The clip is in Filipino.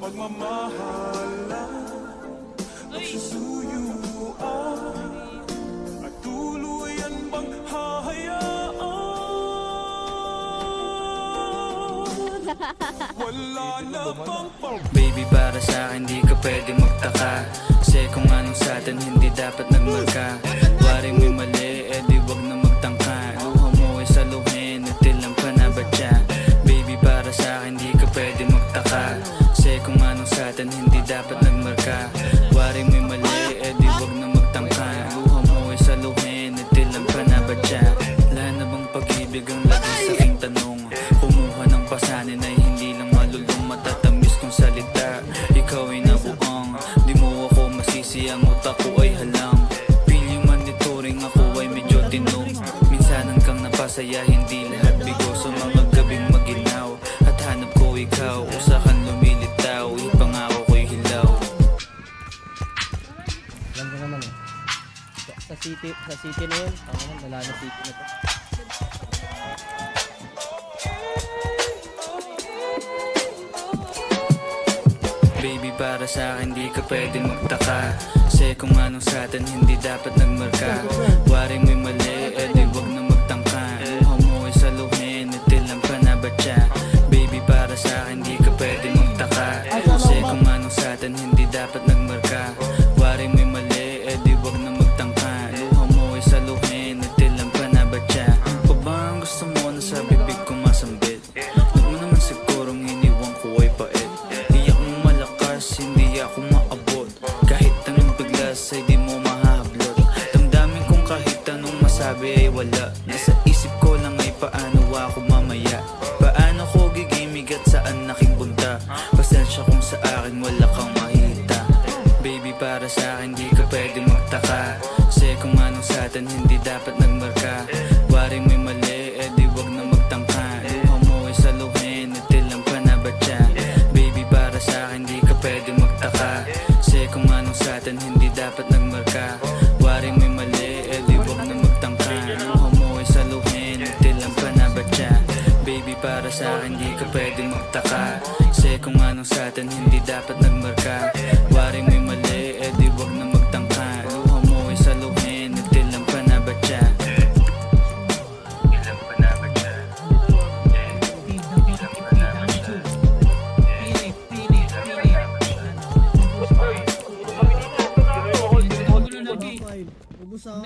pagmamahalan, pagsusuyuan, at tuluyan bang hahayaan? Wala na bang Baby, para sa akin di ka pwede magtaka, kasi kung anong sa'tin hindi dapat nagmarka. Wari mo'y mali, di wag na magtangka. Luha mo ay saluhin, nagtilang pa na ba siya? Baby, para sa akin di ka pwede magtaka, kasi kung anong sa'tin hindi dapat nagmarka. Wari mo'y mali, di wag na magtangka. Luha mo ay saluhin, nagtilang pa na ba siya? Wala na bang pag-ibig ang lagi sa aking tanong? Kumuha ng pasanin ay hindi lang malulong, matatamis kong salita. Ikaw ay nabuang, di mo ako masisi, ang utak ko ay halang. Piling monitoring, ako ay medyo tinong. Minsanan kang napasaya, hindi lahat bigo. Sa mga gabing maginaw, at hanap ko ikaw. Usakan lumilitaw, ipangako ko'y hilaw. Alam ko naman eh. Sa city na yun. Ako naman, wala na city na to. Baby, para sa akin di ka pwede magtaka, kasi kung anong sa'tin hindi dapat nagmarka. Wari mo'y mali, di wag na magtangka. Luha mo ay saluhin, nitilang pa na ba siya? Baby, para sa akin di ka pwede magtaka, kasi kung anong sa'tin hindi dapat nagmarka. Wari mo'y mali, di wag na magtangka. Luha mo ay saluhin, nitilang pa na ba siya? Pa ba ang gusto mo na sa bibig ko masambit? Huwag mo naman sigurong iniwan ko ay pait. Hindi ako maabot, kahit anong biglas ay di mo mahahablot. Damdamin kong kahit anong masabi ay wala. Nasa isip ko lang ay paano ako mamaya. Paano ko gigimig at saan aking punta? Pasensya kung sa akin wala kang mahita. Baby, para sa akin di ka pwede magtaka, kasi kung anong sa'tin hindi dapat nagmarka. Wari mo'y mali, di wag na magtangka. Luha mo ay saluhin, nitilang pa na ba siya? Baby, para sa akin di ka pwede magtaka, kasi kung anong sa'tin hindi dapat nagmarka. Wari mo'y mali, di wag na magtangka. Luha mo ay saluhin, nagtilang pa na ba siya? Baby, para sa akin di ka pwede magtaka, kasi kung anong sa'tin hindi dapat